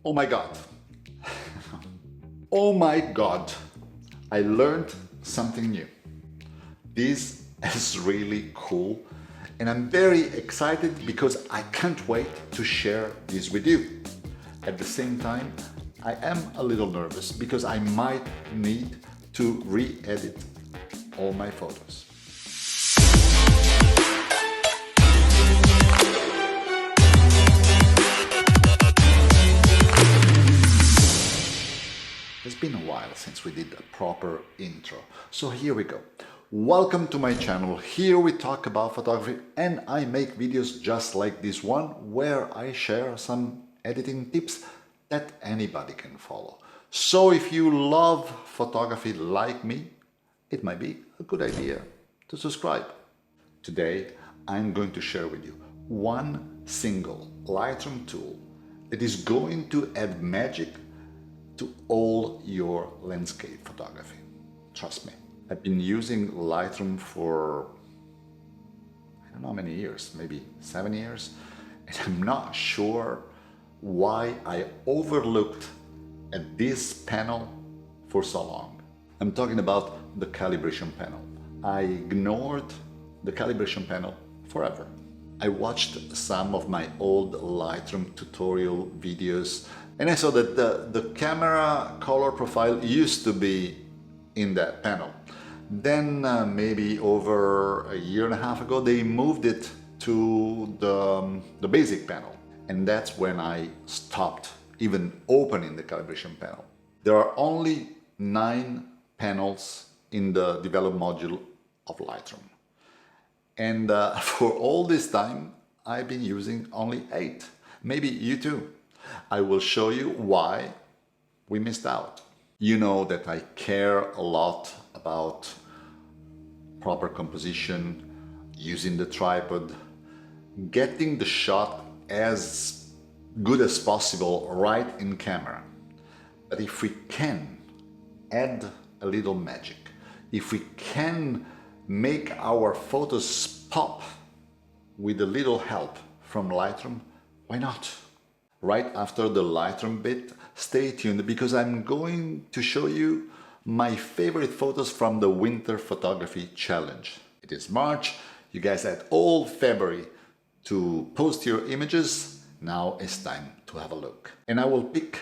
Oh my God. Oh my God. I learned something new. This is really cool and I'm very excited because I can't wait to share this with you. At the same time, I am a little nervous because I might need to re-edit all my photos. It's been a while since we did a proper intro, so here we go. Welcome to my channel. Here we talk about photography and I make videos just like this one where I share some editing tips that anybody can follow. So if you love photography like me, it might be a good idea to subscribe. Today I'm going to share with you one single Lightroom tool that is going to add magic to all your landscape photography. Trust me. I've been using Lightroom for I don't know how many years, maybe 7 years, and I'm not sure why I overlooked at this panel for so long. I'm talking about the calibration panel. I ignored the calibration panel forever. I watched some of my old Lightroom tutorial videos and I saw that the camera color profile used to be in that panel. Then maybe over a year and a half ago, they moved it to the basic panel. And that's when I stopped even opening the calibration panel. There are only 9 panels in the develop module of Lightroom. And for all this time, I've been using only 8. Maybe you too. I will show you why we missed out. You know that I care a lot about proper composition, using the tripod, getting the shot as good as possible right in camera. But if we can add a little magic, if we can make our photos pop with a little help from Lightroom, why not? Right after the Lightroom bit, stay tuned because I'm going to show you my favorite photos from the Winter Photography Challenge. It is March, you guys had all February to post your images. Now it's time to have a look. And I will pick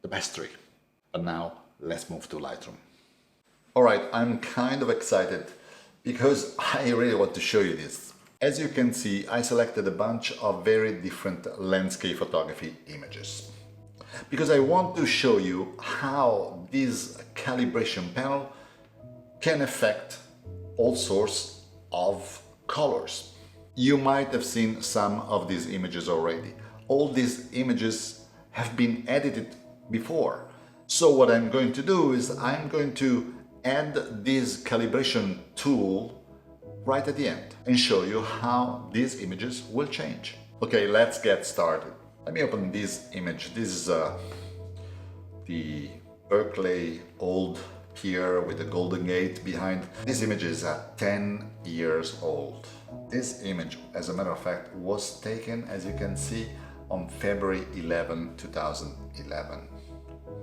the best 3. But now let's move to Lightroom. Alright, I'm kind of excited because I really want to show you this. As you can see, I selected a bunch of very different landscape photography images because I want to show you how this calibration panel can affect all sorts of colors. You might have seen some of these images already. All these images have been edited before. So what I'm going to do is I'm going to add this calibration tool right at the end and show you how these images will change. Okay, let's get started. Let me open this image. This is the Berkeley old pier with the Golden Gate behind. This image is 10 years old. This image, as a matter of fact, was taken, as you can see, on February 11, 2011.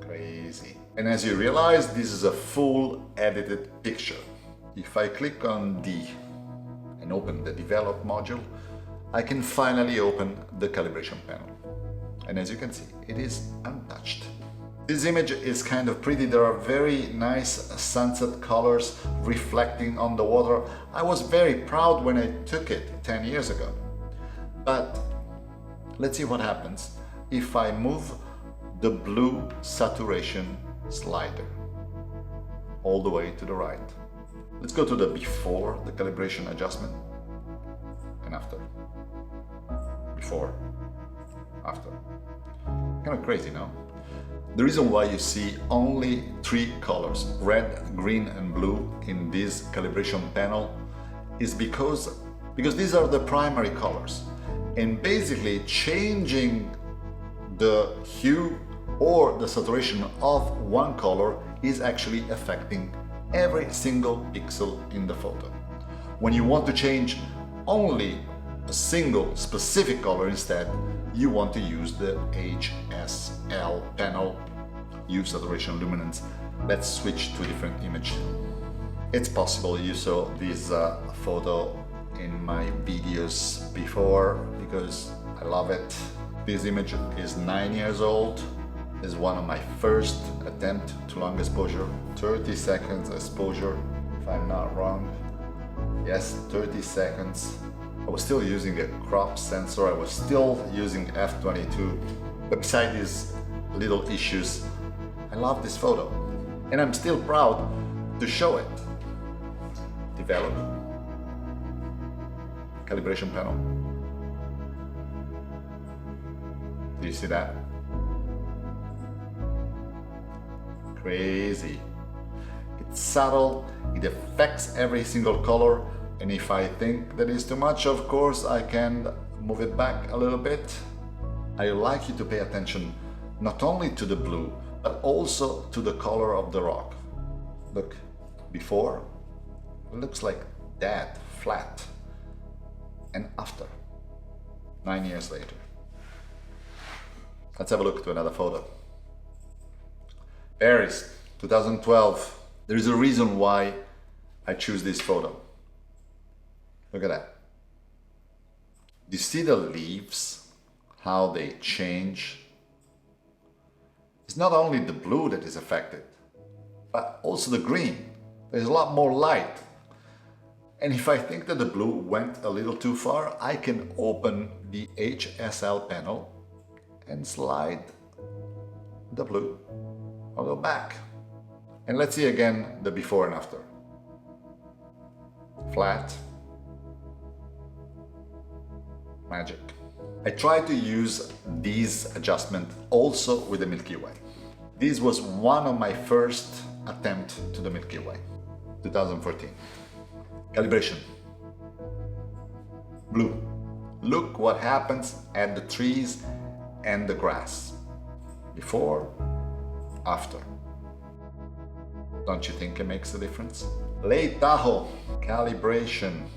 Crazy. And as you realize, this is a full edited picture. If I click on D and open the develop module, I can finally open the calibration panel. And as you can see, it is untouched. This image is kind of pretty. There are very nice sunset colors reflecting on the water. I was very proud when I took it 10 years ago. But let's see what happens if I move the blue saturation slider all the way to the right. Let's go to the before the calibration adjustment and after. Before, after. Kind of crazy, no? The reason why you see only 3 colors, red, green and blue in this calibration panel is because these are the primary colors. And basically changing the hue or the saturation of one color is actually affecting every single pixel in the photo. When you want to change only a single specific color instead, you want to use the HSL panel, use saturation luminance. Let's switch to a different image. It's possible you saw this photo in my videos before because I love it. This image is 9 years old. It's one of my first attempt to long exposure, 30 seconds exposure, if I'm not wrong. Yes, 30 seconds. I was still using a crop sensor, I was still using f/22. But beside these little issues, I love this photo. And I'm still proud to show it. Develop. Calibration panel. Do you see that? Crazy. It's subtle, it affects every single color, and if I think that is too much, of course, I can move it back a little bit. I like you to pay attention not only to the blue, but also to the color of the rock. Look, before, it looks like that, flat, and after, 9 years later. Let's have a look to another photo. Paris, 2012. There is a reason why I choose this photo. Look at that. You see the leaves, how they change? It's not only the blue that is affected, but also the green. There's a lot more light. And if I think that the blue went a little too far, I can open the HSL panel and slide the blue a little back. And let's see again the before and after. Flat. Magic. I tried to use these adjustments also with the Milky Way. This was one of my first attempt to the Milky Way, 2014. Calibration. Blue. Look what happens at the trees and the grass. Before, after. Don't you think it makes a difference? Lake Tahoe. Calibration.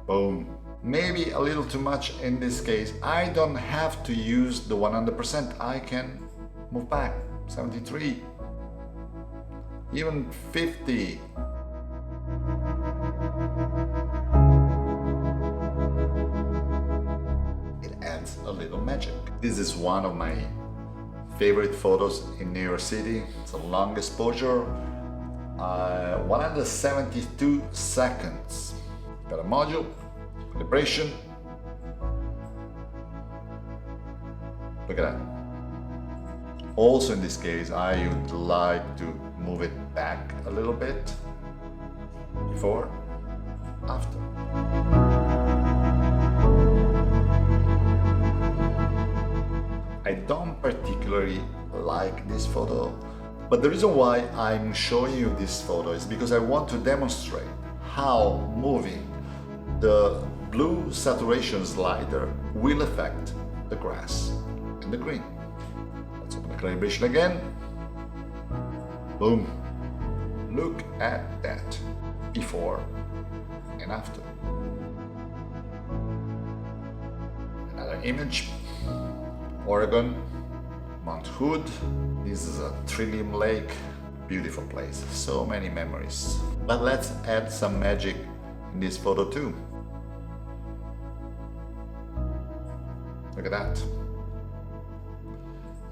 Boom. Maybe a little too much in this case. I don't have to use the 100%. I can move back. 73. Even 50. It adds a little magic. This is one of my favorite photos in New York City. It's a long exposure. 172 seconds. Got a module. Calibration. Look at that. Also in this case, I would like to move it back a little bit. Before, after. I don't particularly like this photo, but the reason why I'm showing you this photo is because I want to demonstrate how moving the blue saturation slider will affect the grass and the green. Let's open the calibration again. Boom. Look at that. Before and after. Another image. Oregon, Mount Hood. This is a Trillium Lake. Beautiful place. So many memories. But let's add some magic in this photo too. Look at that.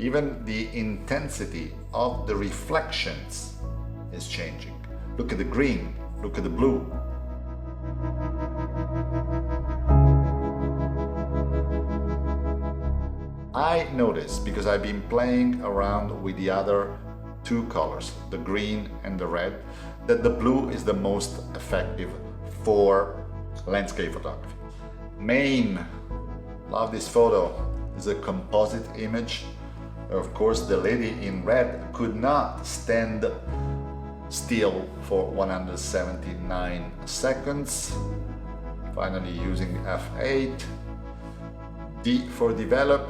Even the intensity of the reflections is changing. Look at the green, look at the blue. I noticed, because I've been playing around with the other two colors, the green and the red, that the blue is the most effective for landscape photography. Maine. Love this photo. It's a composite image. Of course, the lady in red could not stand still for 179 seconds. Finally using f8. D for develop.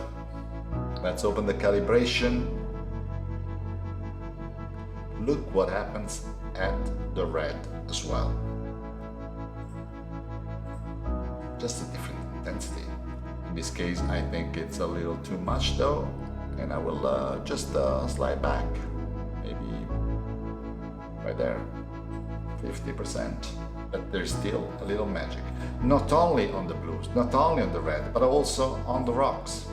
Let's open the calibration. Look what happens at the red as well. just a different intensity. In this case, I think it's a little too much though, and I will just slide back, maybe right there, 50%. But there's still a little magic, not only on the blues, not only on the red, but also on the rocks.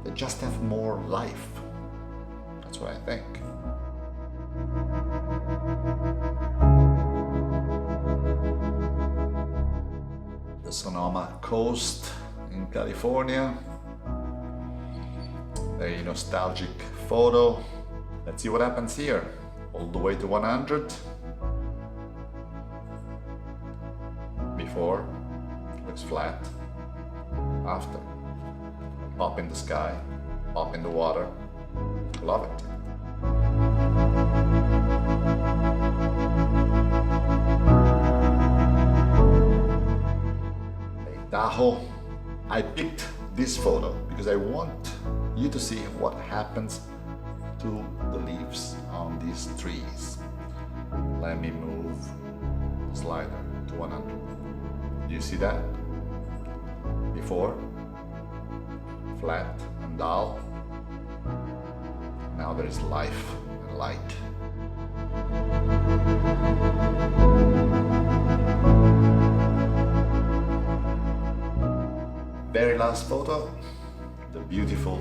They just have more life. That's what I think. The Sonoma coast in California. Very nostalgic photo. Let's see what happens here. All the way to 100. Before, looks flat. After, pop in the sky, pop in the water. Love it. Tahoe. I picked this photo because I want you to see what happens to the leaves on these trees. Let me move the slider to 100. Do you see that? Before, flat and dull. Now there is life and light. Very last photo, the beautiful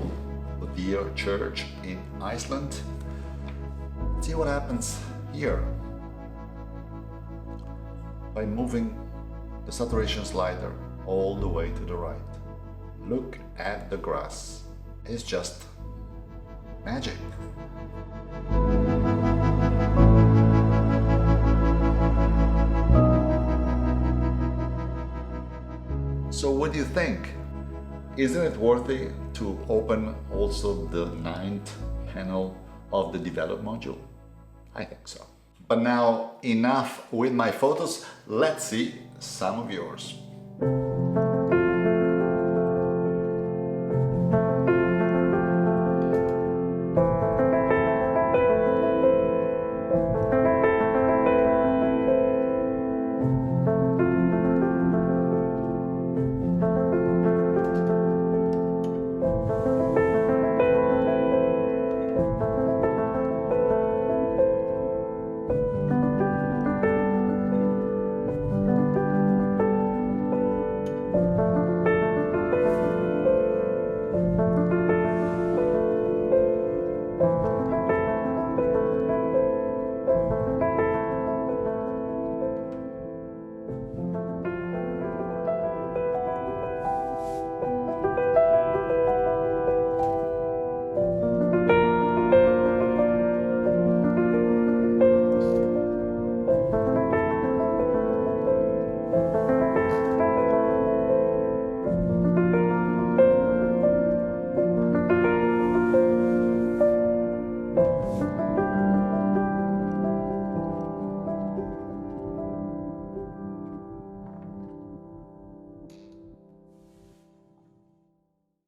Attilio church in Iceland. See what happens here by moving the saturation slider all the way to the right. Look at the grass. It's just magic. So what do you think? Isn't it worthy to open also the 9th panel of the develop module? I think so. But now enough with my photos, let's see some of yours.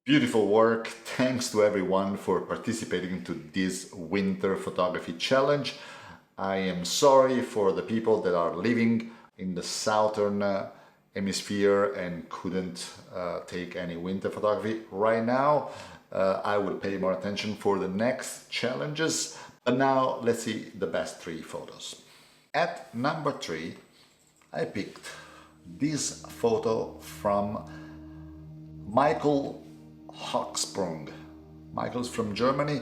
Beautiful work. Thanks to everyone for participating to this winter photography challenge. I am sorry for the people that are living in the southern hemisphere and couldn't take any winter photography right now. I will pay more attention for the next challenges. But now let's see the best 3 photos. At number 3, I picked this photo from Michael Hochsprung. Michael's from Germany.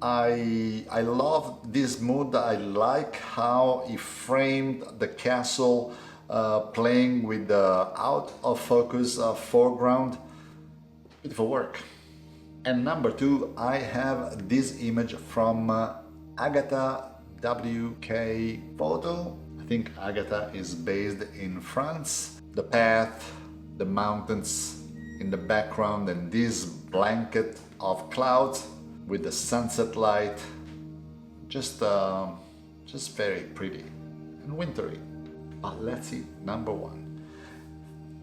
I love this mood. I like how he framed the castle playing with the out of focus foreground. Beautiful work. And number 2, I have this image from Agatha WK Photo. I think Agatha is based in France. The path, the mountains in the background, and this blanket of clouds with the sunset light, just very pretty and wintry. But let's see number 1.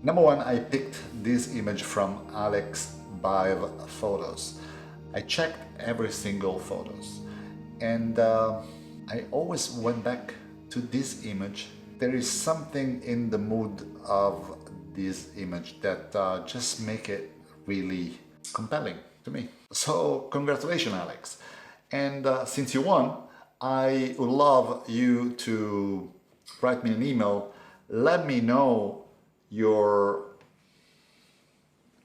Number 1, I picked this image from Alex Bive Photos. I checked every single photos, and I always went back to this image. There is something in the mood of this image that just make it really compelling to me. So congratulations, Alex. And since you won, I would love you to write me an email. Let me know your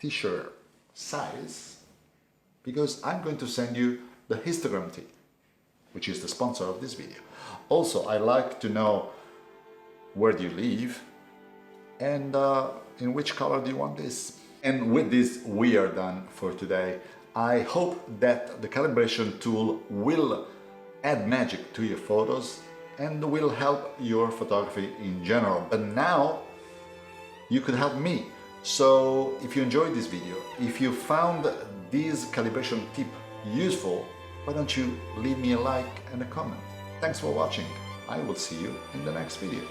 t-shirt size, because I'm going to send you the histogram tee, which is the sponsor of this video. Also, I like to know where do you live and in which color do you want this. And with this, we are done for today. I hope that the calibration tool will add magic to your photos and will help your photography in general. But now you could help me. So if you enjoyed this video, if you found this calibration tip useful, why don't you leave me a like and a comment. Thanks for watching. I will see you in the next video.